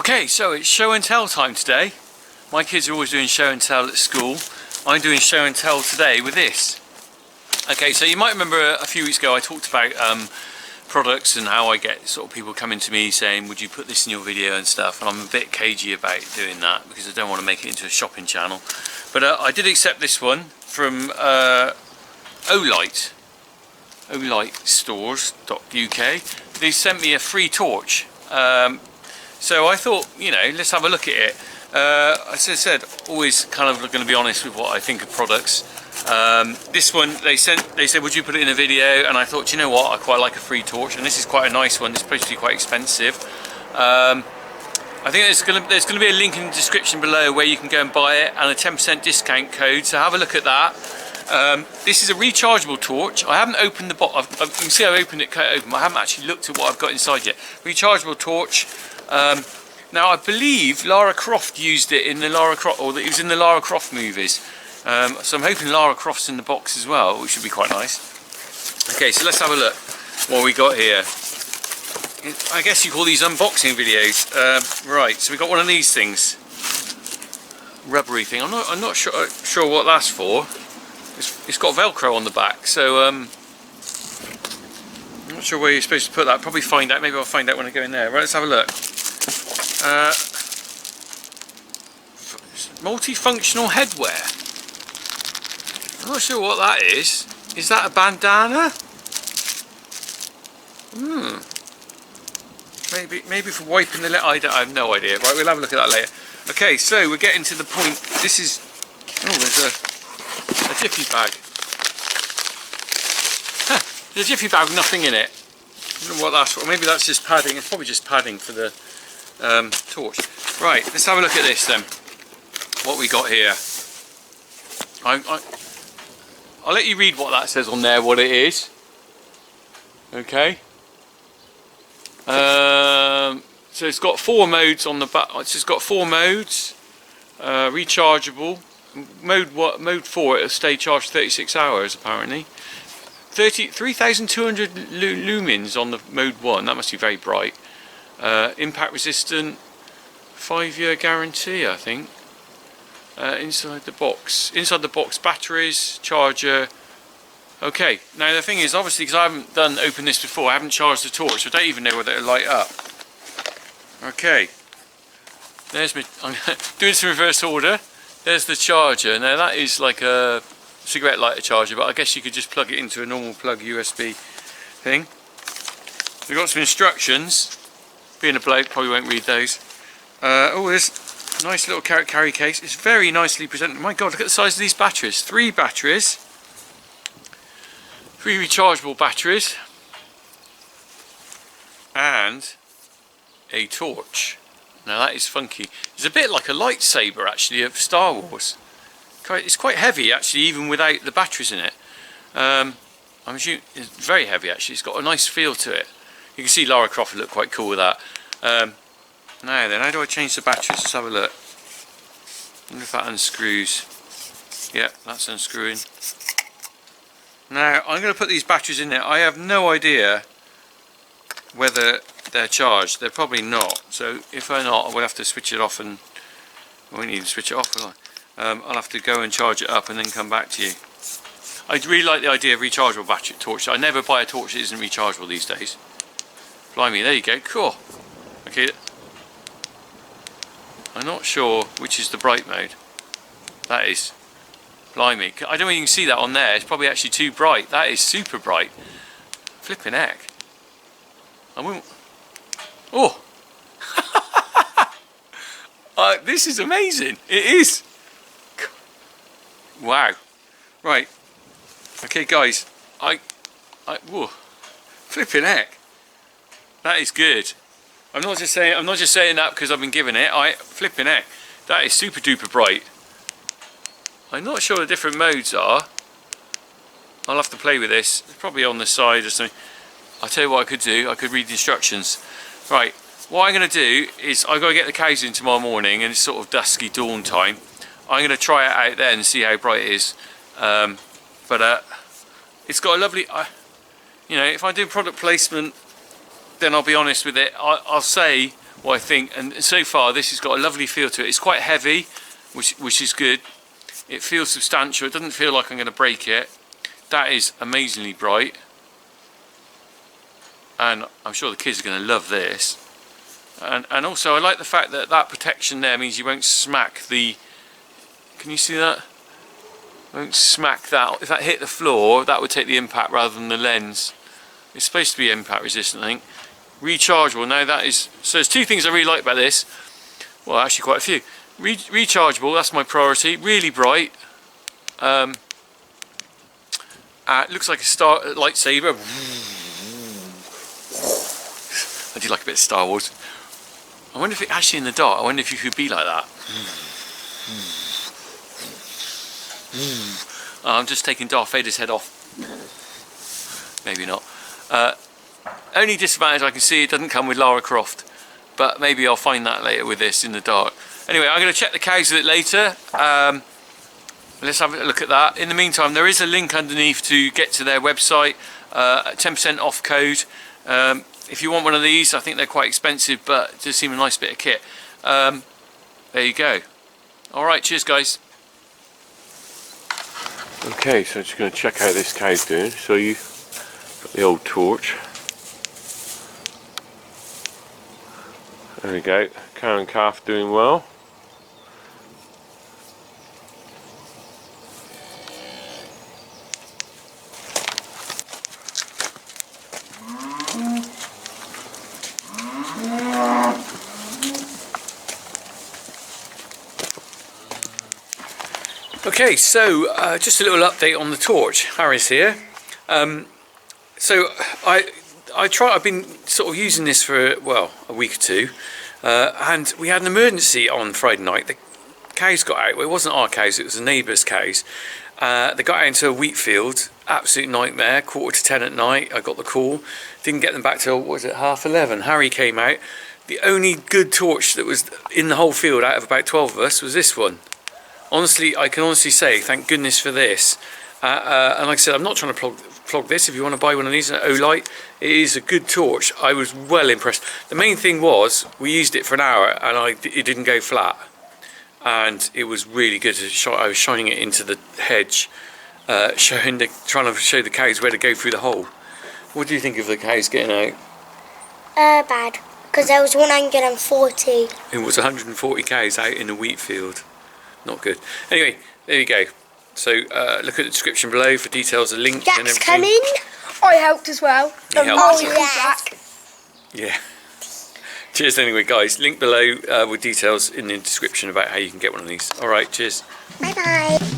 Okay, so it's show and tell time today. My kids are always doing show and tell at school. I'm doing show and tell today with this. Okay, so you might remember a few weeks ago I talked about products and how I get sort of people coming to me saying, would you put this in your video and stuff, and I'm a bit cagey about doing that because I don't want to make it into a shopping channel. But I did accept this one from Olight, olightstores.uk. They sent me a free torch. So I thought, you know, let's have a look at it. As I said, always kind of going to be honest with what I think of products. This one, they said, would you put it in a video? And I thought, you know what, I quite like a free torch, and this is quite a nice one. It's supposed to be quite expensive. I think there's going to be a link in the description below where you can go and buy it, and a 10% discount code. So have a look at that. This is a rechargeable torch. I haven't opened the box. You can see I've opened it, cut it open. I haven't actually looked at what I've got inside yet. Rechargeable torch. Now I believe Lara Croft used it in the Lara Croft, or it was in the Lara Croft movies. So I'm hoping Lara Croft's in the box as well, which would be quite nice. Okay, so let's have a look what we got here. I guess you call these unboxing videos. Right, so we got one of these things, rubbery thing. I'm not sure what that's for. It's got Velcro on the back, so I'm not sure where you're supposed to put that. Probably find out. Maybe I'll find out when I go in there. Right, let's have a look. Multifunctional headwear. I'm not sure what that is. Is that a bandana? Maybe for wiping the lid. I have no idea. Right, we'll have a look at that later. Okay, so we're getting to the point. This is. Oh, there's a jiffy bag. Huh, there's a jiffy bag with nothing in it. I don't know what that's for. Maybe that's just padding. It's probably just padding for the torch. Right, let's have a look at this then. What we got here. I'll let you read what that says on there, what it is. Okay. So it's got 4 modes on the back. It's just got 4 modes. Rechargeable. Mode 4, it'll stay charged 36 hours apparently. 3,200 lumens on the mode 1. That must be very bright. Impact resistant. 5-year guarantee, I think. Inside the box batteries, charger. Okay, now the thing is, obviously, because I haven't opened this before, I haven't charged the torch, so I don't even know whether it'll light up. Okay, there's me. I'm doing some reverse order. There's the charger. Now that is like a cigarette lighter charger, but I guess you could just plug it into a normal plug USB thing. We've got some instructions. Being a bloke, probably won't read those. Oh, there's a nice little carry case. It's very nicely presented. My God, look at the size of these batteries. 3 batteries. 3 rechargeable batteries. And a torch. Now that is funky. It's a bit like a lightsaber actually of Star Wars. It's quite heavy actually, even without the batteries in it. I'm assuming it's very heavy actually. It's got a nice feel to it. You can see Lara Croft looked quite cool with that. Now then, how do I change the batteries? Let's have a look. I wonder if that unscrews. Yep, that's unscrewing. Now I'm going to put these batteries in there. I have no idea whether they're charged. They're probably not. So if they're not, I will have to switch it off, and I won't even switch it off, will I? I'll have to go and charge it up and then come back to you. I really like the idea of rechargeable battery torch. I never buy a torch that isn't rechargeable these days. Blimey, there you go. Cool. Okay. I'm not sure which is the bright mode. That is. Blimey. I don't know if you can see that on there. It's probably actually too bright. That is super bright. Flipping heck. I won't. Oh! This is amazing. It is. Wow. Right. Okay, guys. Whoa. Flipping heck. That is good. I'm not just saying that because I've been given it. Flipping heck. That is super duper bright. I'm not sure the different modes are. I'll have to play with this. It's probably on the side or something. I'll tell you what I could do. I could read the instructions. Right. What I'm going to do is I've got to get the cows in tomorrow morning, and it's sort of dusky dawn time. I'm going to try it out then and see how bright it is. But it's got a lovely. You know, if I do product placement, then I'll be honest with it. I'll say what I think. And so far this has got a lovely feel to it. It's quite heavy, which is good. It feels substantial. It doesn't feel like I'm going to break it. That is amazingly bright, and I'm sure the kids are going to love this. And also I like the fact that that protection there means you won't smack the, can you see that? Won't smack that. If that hit the floor, that would take the impact rather than the lens. It's supposed to be impact resistant, I think. Rechargeable. Now that is, so there's two things I really like about this. Well, actually quite a few. Rechargeable, that's my priority. Really bright. It looks like a lightsaber. I do like a bit of Star Wars. I wonder if it actually in the dark, I wonder if you could be like that. Oh, I'm just taking Darth Vader's head off. Maybe not. Only disadvantage I can see, it doesn't come with Lara Croft, but maybe I'll find that later with this in the dark. Anyway, I'm going to check the cows a bit later. Let's have a look at that. In the meantime, there is a link underneath to get to their website, 10% off code. If you want one of these, I think they're quite expensive, but it does seem a nice bit of kit. There you go. Alright, cheers guys. Okay, so I'm just going to check out this cow's doing. So you got the old torch. There we go. Cow and calf doing well. Okay, so just a little update on the torch. Harry's here. So I've been sort of using this for, well, a week or two, and we had an emergency on Friday night. The cows got out. Well, it wasn't our cows, it was the neighbour's cows. They got out into a wheat field, absolute nightmare, 9:45 at night. I got the call, didn't get them back till, what was it, 11:30. Harry came out. The only good torch that was in the whole field out of about 12 of us was this one. Honestly, I can honestly say thank goodness for this. And like I said, I'm not trying to plug this. If you want to buy one of these, an Olight, it is a good torch. I was well impressed. The main thing was we used it for an hour and it didn't go flat, and it was really good. I was shining it into the hedge, trying to show the cows where to go through the hole. What do you think of the cows getting out? Bad, because there was 140. It was 140 cows out in a wheat field. Not good. Anyway, there you go. So look at the description below for details, a link and everything. Jack's coming. I helped as well. Yeah. Cheers anyway guys. Link below with details in the description about how you can get one of these. Alright, cheers. Bye bye.